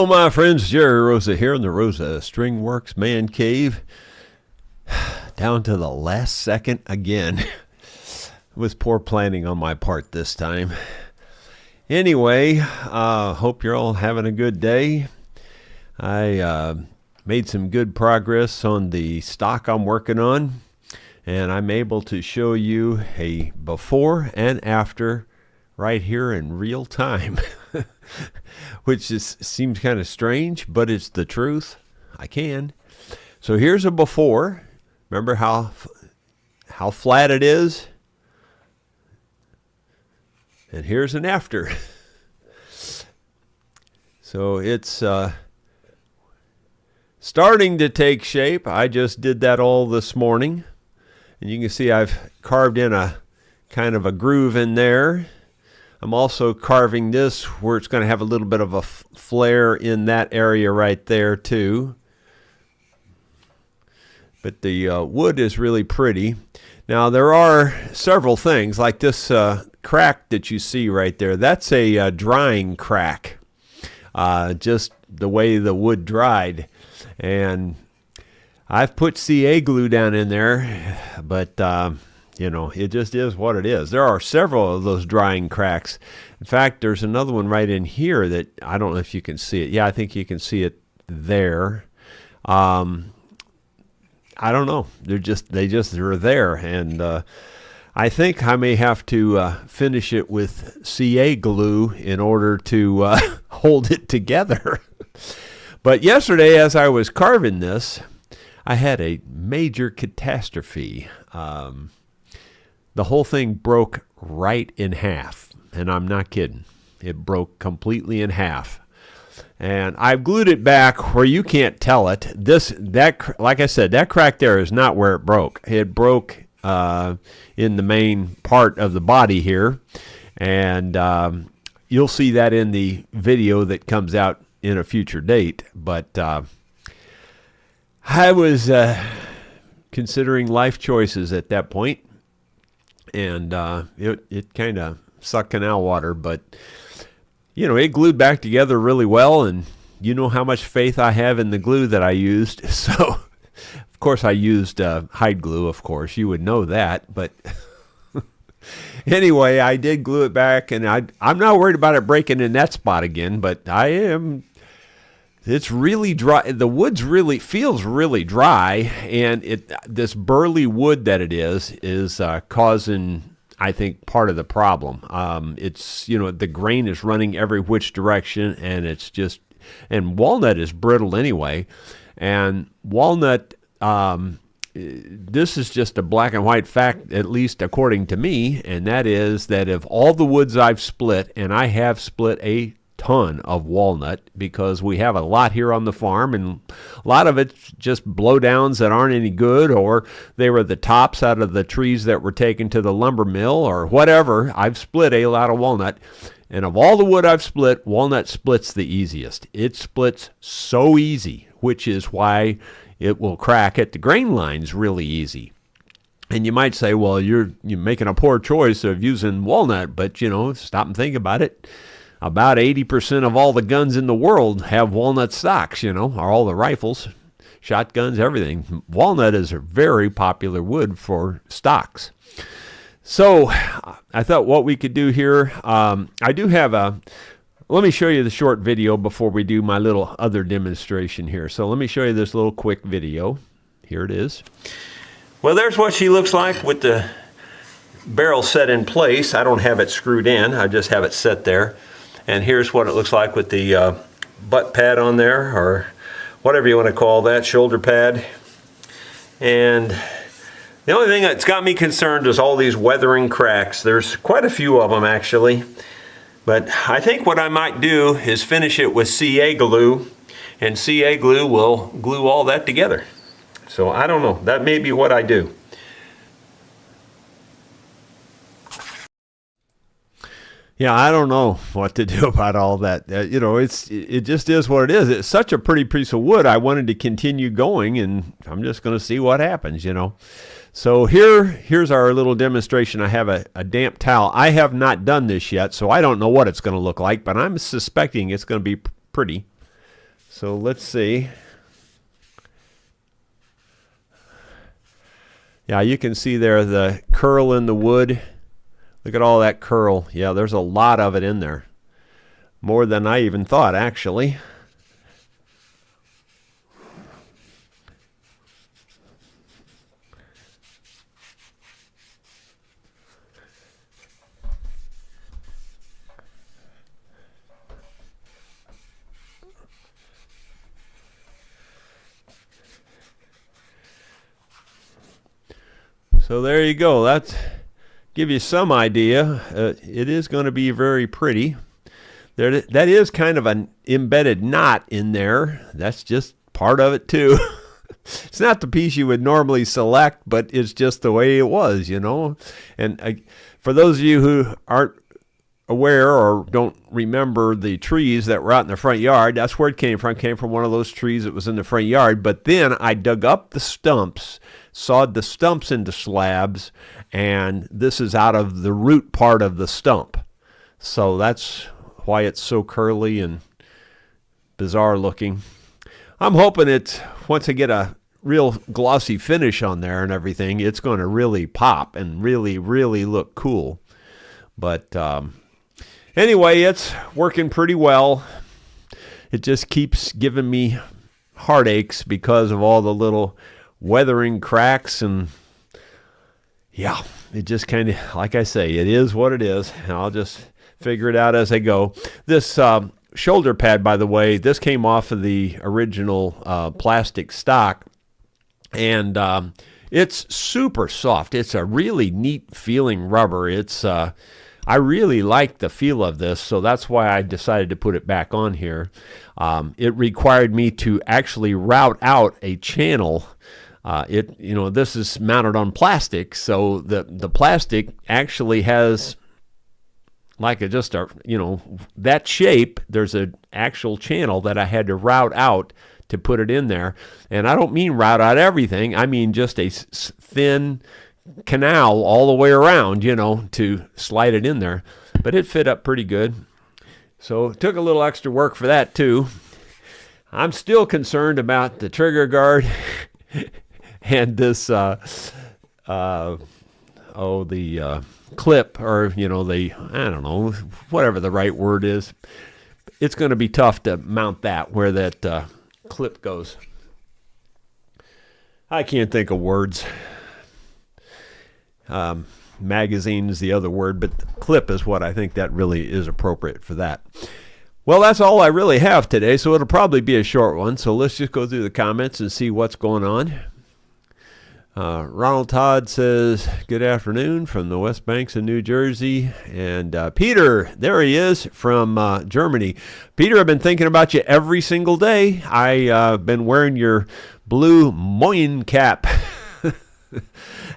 Hello, my friends. Jerry Rosa here in the Rosa String Works Man Cave. Down to the last second again. With poor planning on my part this time. Anyway, hope you're all having a good day. I made some good progress on the stock I'm working on, and I'm able to show you a before and after right here in real time. Which seems kind of strange, but it's the truth. I can. So here's a before. Remember how flat it is? And here's an after. So it's starting to take shape. I just did that all this morning. And you can see I've carved in a kind of a groove in there. I'm also carving this where it's going to have a little bit of a flare in that area right there too. But the wood is really pretty. Now there are several things like this crack that you see right there. That's a drying crack. Just the way the wood dried. And I've put CA glue down in there, but you know, it just is what it is. There are several of those drying cracks. In fact, there's another one right in here that I don't know if you can see it. Yeah, I think you can see it there. I don't know. They just are there, and I think I may have to finish it with CA glue in order to hold it together. But yesterday, as I was carving this, I had a major catastrophe. The whole thing broke right in half, and I'm not kidding. It broke completely in half. And I've glued it back where you can't tell it. Like I said, that crack there is not where it broke. It broke in the main part of the body here, and you'll see that in the video that comes out in a future date. But I was considering life choices at that point. And it kind of sucked canal water, but you know, it glued back together really well, and you know how much faith I have in the glue that I used. So, of course, I used hide glue, of course. You would know that, but anyway, I did glue it back, and I'm not worried about it breaking in that spot again, but I am. It's really dry. The wood's really feels really dry, and this burly wood that it is causing, I think, part of the problem. It's, you know, the grain is running every which direction, and and walnut is brittle anyway, and walnut. This is just a black and white fact, at least according to me, and that is that of all the woods I've split, and I have split a ton of walnut because we have a lot here on the farm, and a lot of it's just blowdowns that aren't any good, or they were the tops out of the trees that were taken to the lumber mill or whatever. I've split a lot of walnut, and of all the wood I've split, walnut splits the easiest. It splits so easy, which is why it will crack at the grain lines really easy. And you might say, well, you're making a poor choice of using walnut, but you know, stop and think about it. About 80% of all the guns in the world have walnut stocks, you know, or all the rifles, shotguns, everything. Walnut is a very popular wood for stocks. So I thought what we could do here, I do have let me show you the short video before we do my little other demonstration here. So let me show you this little quick video. Here it is. Well, there's what she looks like with the barrel set in place. I don't have it screwed in. I just have it set there. And here's what it looks like with the butt pad on there, or whatever you want to call that, shoulder pad. And the only thing that's got me concerned is all these weathering cracks. There's quite a few of them actually. But I think what I might do is finish it with CA glue, and CA glue will glue all that together. So I don't know. That may be what I do. Yeah, I don't know what to do about all that. You know, it just is what it is. It's such a pretty piece of wood. I wanted to continue going, and I'm just going to see what happens, you know. So here's our little demonstration. I have a damp towel. I have not done this yet, so I don't know what it's going to look like, but I'm suspecting it's going to be pretty. So let's see. Yeah, you can see there the curl in the wood. Look at all that curl. Yeah, there's a lot of it in there. More than I even thought, actually. So there you go. That's give you some idea. It is going to be very pretty. That is kind of an embedded knot in there. That's just part of it too. It's not the piece you would normally select, but it's just the way it was, you know. And for those of you who aren't aware or don't remember the trees that were out in the front yard, that's where it came from. It came from one of those trees that was in the front yard. But then I dug up the stumps, sawed the stumps into slabs, and this is out of the root part of the stump. So that's why it's so curly and bizarre looking. I'm hoping once I get a real glossy finish on there and everything, it's going to really pop and really, really look cool. But anyway, it's working pretty well. It just keeps giving me heartaches because of all the little weathering cracks, and yeah, it just kind of, like I say, it is what it is, and I'll just figure it out as I go. This shoulder pad, by the way, this came off of the original plastic stock, and it's super soft. It's a really neat feeling rubber. It's I really like the feel of this, so that's why I decided to put it back on here. It required me to actually route out a channel. This is mounted on plastic, so the plastic actually has that shape. There's an actual channel that I had to route out to put it in there. And I don't mean route out everything. I mean just a thin canal all the way around, to slide it in there. But it fit up pretty good. So it took a little extra work for that too. I'm still concerned about the trigger guard and this clip, or I don't know, whatever the right word is. It's going to be tough to mount that where that clip goes. I can't think of words. Magazine is the other word, but clip is what I think that really is appropriate for that. Well, that's all I really have today, so it'll probably be a short one. So let's just go through the comments and see what's going on. Ronald Todd says, good afternoon from the West Banks of New Jersey. And Peter, there he is from Germany. Peter, I've been thinking about you every single day. I've been wearing your blue Moyen cap.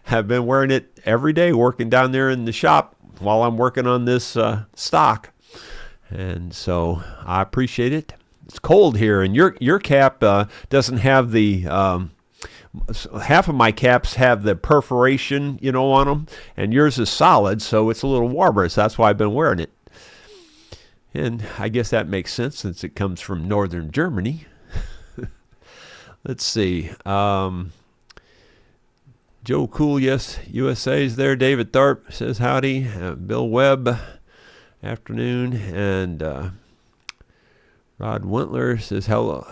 Have been wearing it every day, working down there in the shop while I'm working on this stock. And so I appreciate it. It's cold here, and your cap doesn't have the... half of my caps have the perforation, on them, and yours is solid, so it's a little warmer, so that's why I've been wearing it. And I guess that makes sense since it comes from northern Germany. Let's see. Joe Cool, yes, USA is there. David Tharp says howdy. Bill Webb, afternoon. And Rod Wentler says hello.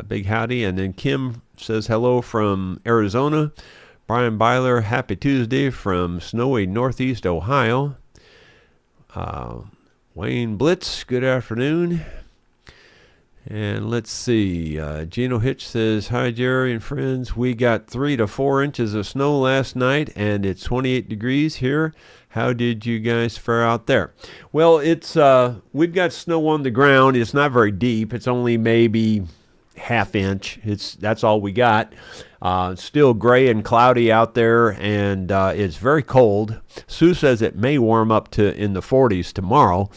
Big howdy. And then Kim says hello from Arizona. Brian Byler, happy Tuesday from snowy Northeast Ohio. Wayne Blitz, good afternoon. And let's see. Gino Hitch says, hi, Jerry and friends. We got 3 to 4 inches of snow last night, and it's 28 degrees here. How did you guys fare out there? Well, it's we've got snow on the ground. It's not very deep. It's only maybe half inch. That's all we got. It's still gray and cloudy out there, and it's very cold. Sue says it may warm up to in the 40s tomorrow.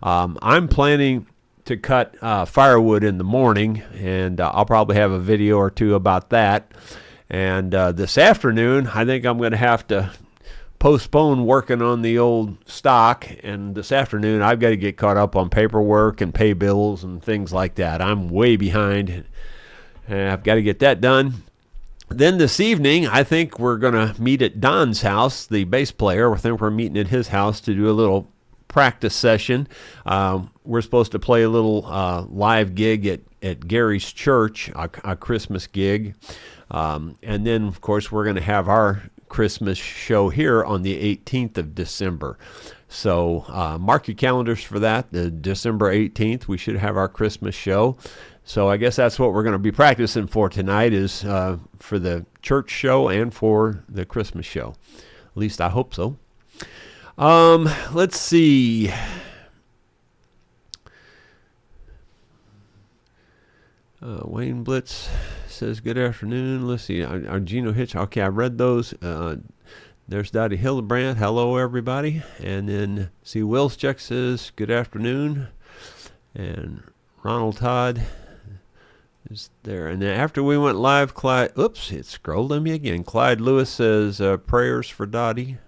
I'm planning to cut firewood in the morning, and I'll probably have a video or two about that. And this afternoon, I think I'm going to have to postpone working on the old stock, and this afternoon I've got to get caught up on paperwork and pay bills and things like that. I'm way behind. I've got to get that done. Then this evening, I think we're going to meet at Don's house, the bass player. I think we're meeting at his house to do a little practice session. We're supposed to play a little live gig at Gary's church, a Christmas gig. And then, of course, we're going to have our Christmas show here on the 18th of December. So mark your calendars for that. The December 18th, we should have our Christmas show. So I guess that's what we're going to be practicing for tonight, is for the church show and for the Christmas show. At least I hope so. Let's see. Wayne Blitz says, good afternoon. Let's see. Gino Hitch. Okay, I read those. There's Dottie Hildebrandt. Hello, everybody. And then, see, Wilscheck says, good afternoon. And Ronald Todd is there. And then after we went live, Clyde, oops, it scrolled on me again. Clyde Lewis says, prayers for Dottie.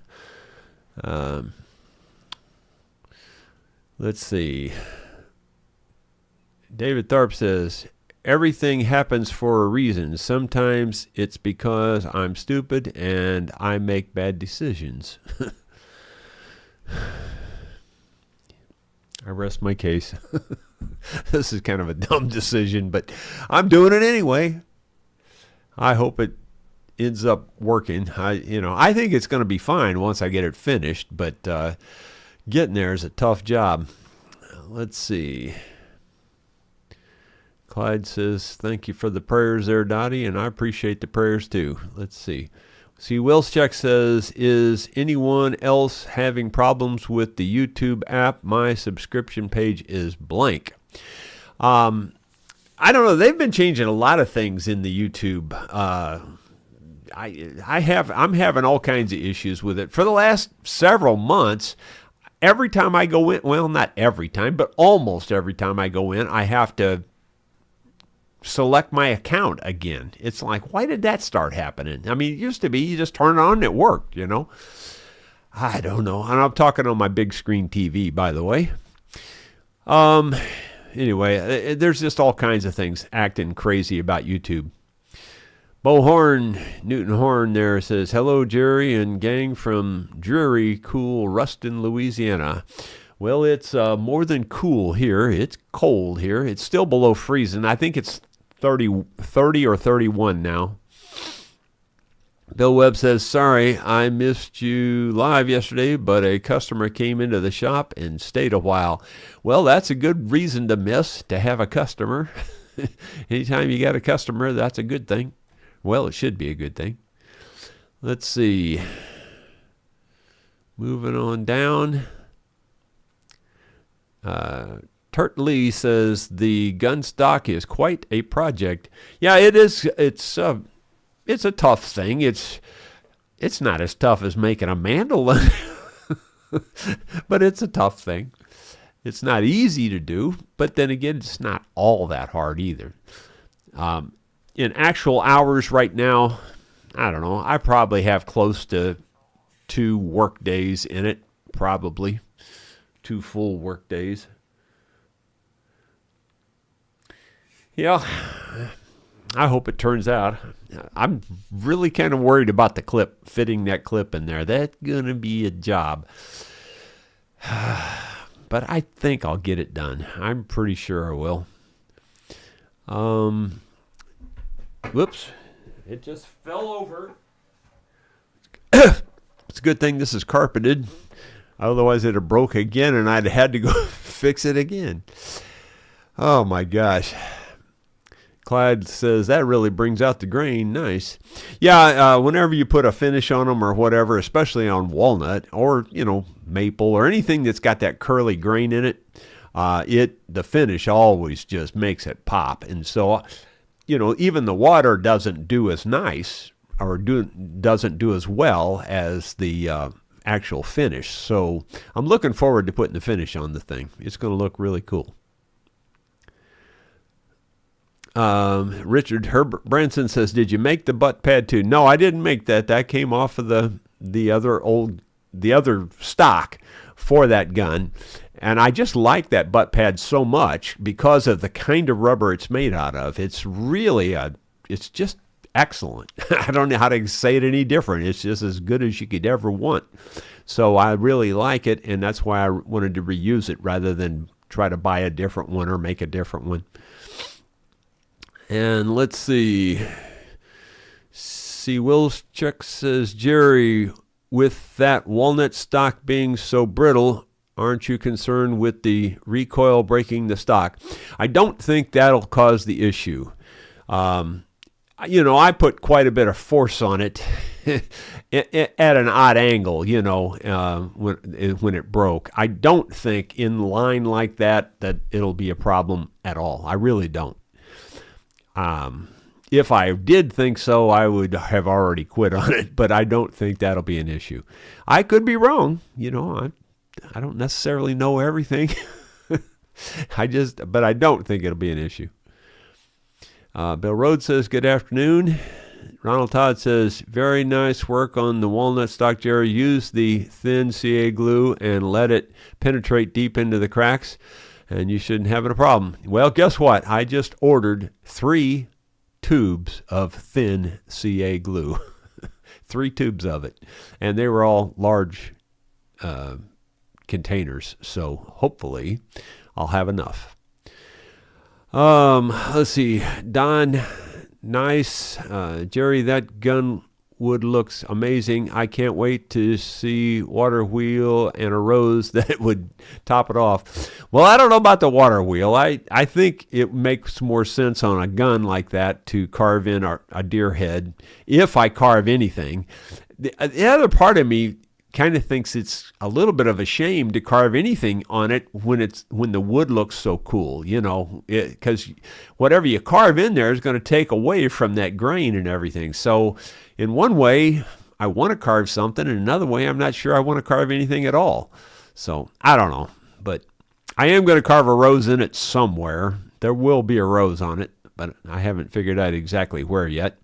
Let's see. David Tharp says, everything happens for a reason. Sometimes it's because I'm stupid and I make bad decisions. I rest my case. This is kind of a dumb decision, but I'm doing it anyway. I hope it ends up working. I think it's going to be fine once I get it finished, but getting there is a tough job. Let's see. Clyde says, thank you for the prayers there, Dottie, and I appreciate the prayers too. Let's see. See, Wilscheck says, is anyone else having problems with the YouTube app? My subscription page is blank. I don't know. They've been changing a lot of things in the YouTube. I'm having all kinds of issues with it. For the last several months, every time I go in, well, not every time, but almost every time I go in, I have to select my account again. It's like, why did that start happening? I mean, it used to be you just turn it on and it worked, I don't know. And I'm talking on my big screen TV, by the way. Anyway, there's just all kinds of things acting crazy about YouTube. Bo Horn, Newton Horn there says, hello, Jerry and gang from dreary, cool Ruston, Louisiana. Well, it's more than cool here. It's cold here. It's still below freezing. I think it's 30 or 31 now. Bill Webb says, sorry, I missed you live yesterday, but a customer came into the shop and stayed a while. Well, that's a good reason to miss, to have a customer. Anytime you got a customer, that's a good thing. Well, it should be a good thing. Let's see. Moving on down. Turt Lee says the gun stock is quite a project. Yeah, it is. It's a tough thing. It's not as tough as making a mandolin, but it's a tough thing. It's not easy to do, but then again, it's not all that hard either. In actual hours right now, I don't know. I probably have close to 2 work days in it, probably 2 full work days. Yeah, I hope it turns out. I'm really kind of worried about the clip, fitting that clip in there. That's going to be a job. But I think I'll get it done. I'm pretty sure I will. Whoops. It just fell over. It's a good thing this is carpeted. Otherwise, it'd have broke again, and I'd had to go fix it again. Oh, my gosh. Clyde says, that really brings out the grain. Nice. Yeah, whenever you put a finish on them or whatever, especially on walnut or, maple or anything that's got that curly grain in it, the finish always just makes it pop. And so, even the water doesn't do as nice or doesn't do as well as the actual finish. So I'm looking forward to putting the finish on the thing. It's going to look really cool. Richard Herbert Branson says, did you make the butt pad too? No, I didn't make that. That came off of the the other stock for that gun. And I just like that butt pad so much because of the kind of rubber it's made out of. It's really it's just excellent. I don't know how to say it any different. It's just as good as you could ever want. So I really like it, and that's why I wanted to reuse it rather than try to buy a different one or make a different one. And let's see. Willscheck says, Jerry, with that walnut stock being so brittle, aren't you concerned with the recoil breaking the stock? I don't think that'll cause the issue. I put quite a bit of force on it at an odd angle, when it broke. I don't think in line like that it'll be a problem at all. I really don't. If I did think so, I would have already quit on it, but I don't think that'll be an issue. I could be wrong. I don't necessarily know everything. But I don't think it'll be an issue. Bill Rhodes says, good afternoon. Ronald Todd says, very nice work on the walnut stock, Jerry. Use the thin CA glue and let it penetrate deep into the cracks, and you shouldn't have a problem. Well, guess what? I just ordered 3 tubes of thin CA glue. 3 tubes of it. And they were all large containers, so hopefully I'll have enough. Let's see. Don, nice. Jerry, that gun wood looks amazing. I can't wait to see water wheel and a rose that would top it off. Well, I don't know about the water wheel. I think it makes more sense on a gun like that to carve in a deer head, if I carve anything. The other part of me kind of thinks it's a little bit of a shame to carve anything on it when the wood looks so cool, because whatever you carve in there is going to take away from that grain and everything. So in one way, I want to carve something, and another way, I'm not sure I want to carve anything at all. So I don't know, but I am going to carve a rose in it somewhere. There will be a rose on it, but I haven't figured out exactly where yet.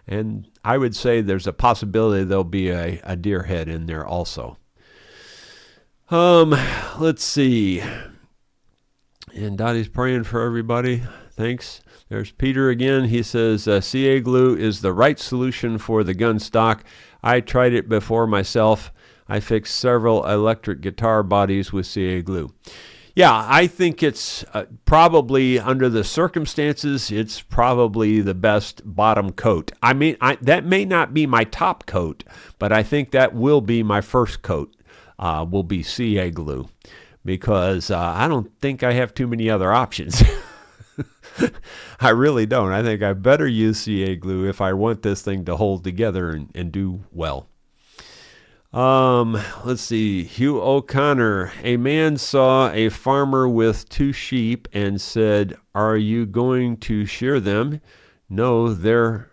And I would say there's a possibility there'll be a deer head in there also. Let's see. And Dottie's praying for everybody. Thanks. There's Peter again. He says, CA glue is the right solution for the gun stock. I tried it before myself. I fixed several electric guitar bodies with CA glue. Yeah, I think it's probably, under the circumstances, it's probably the best bottom coat. I mean, that may not be my top coat, but I think that will be my first coat, will be CA glue, because I don't think I have too many other options. I really don't. I think I better use CA glue if I want this thing to hold together and do well. Let's see. Hugh O'Connor. A man saw a farmer with 2 sheep and said, are you going to shear them? No, they're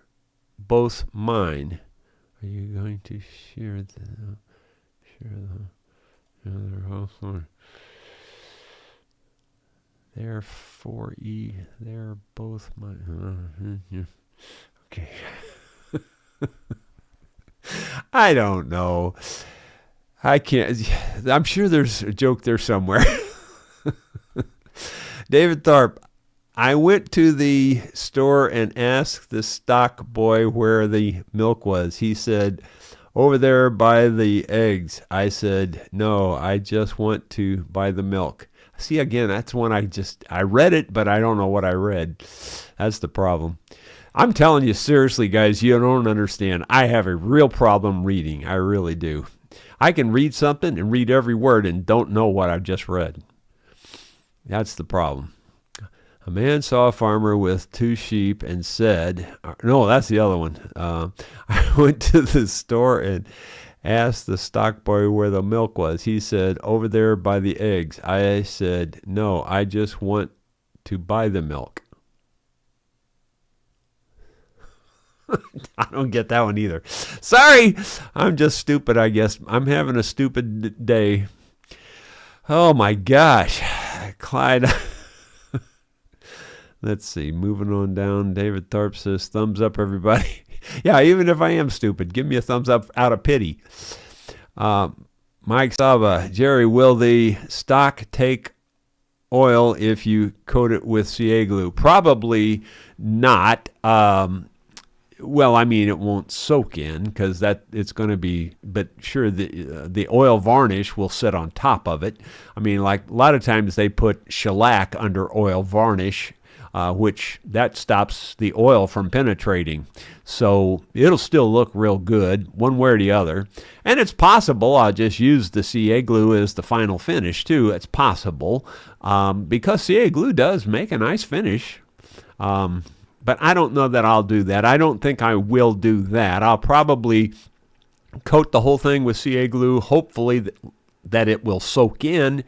both mine. Are you going to shear them? No, they're both mine. They're 4E. They're both mine. Okay. I don't know. I can't. I'm sure there's a joke there somewhere. David Tharp. I went to the store and asked the stock boy where the milk was. He said, over there by the eggs. I said, no, I just want to buy the milk. See, again, that's one I read it, but I don't know what I read. That's the problem. I'm telling you, seriously, guys, you don't understand. I have a real problem reading. I really do. I can read something and read every word and don't know what I just read. That's the problem. A man saw a farmer with 2 sheep and said, no, that's the other one. I went to the store and asked the stock boy where the milk was. He said, over there by the eggs. I said, no, I just want to buy the milk. I don't get that one either. Sorry, I'm just stupid, I guess. I'm having a stupid day. Oh my gosh. Clyde. Let's see, moving on down. David Tharp says, thumbs up, everybody. Yeah, even if I am stupid, give me a thumbs up out of pity. Mike Saba, Jerry, will the stock take oil if you coat it with CA glue? Probably not. Well, I mean, it won't soak in because that it's going to be, but sure, the oil varnish will sit on top of it. I mean, like a lot of times they put shellac under oil varnish, which that stops the oil from penetrating. So it'll still look real good one way or the other. And it's possible I'll just use the CA glue as the final finish too. It's possible because CA glue does make a nice finish. But I don't know that I'll do that. I don't think I will do that. I'll probably coat the whole thing with CA glue, hopefully that it will soak in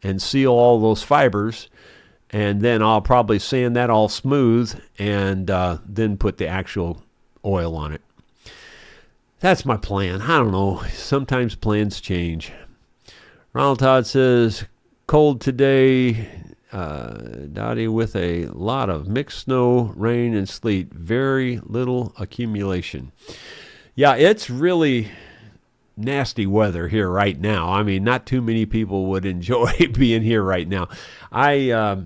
and seal all those fibers. And then I'll probably sand that all smooth and then put the actual oil on it. That's my plan. I don't know. Sometimes plans change. Ronald Todd says, cold today. Dottie with a lot of mixed snow, rain, and sleet. Very little accumulation. Yeah, it's really nasty weather here right now. I mean, not too many people would enjoy being here right now. I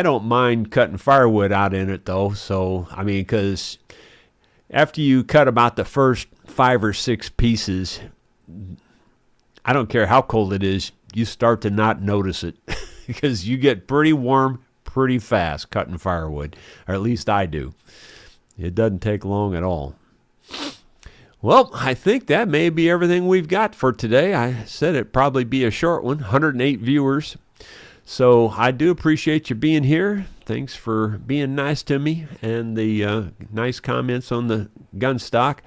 don't mind cutting firewood out in it, though. So, I mean, because after you cut about the first 5 or 6 pieces, I don't care how cold it is, you start to not notice it. Because you get pretty warm pretty fast cutting firewood, or at least I do. It doesn't take long at all. Well, I think that may be everything we've got for today. I said it'd probably be a short one, 108 viewers. So I do appreciate you being here. Thanks for being nice to me and the nice comments on the gun stock.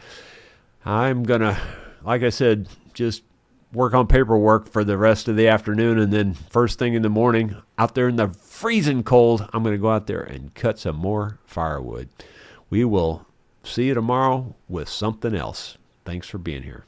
I'm going to, like I said, just work on paperwork for the rest of the afternoon, and then first thing in the morning, out there in the freezing cold, I'm going to go out there and cut some more firewood. We will see you tomorrow with something else. Thanks for being here.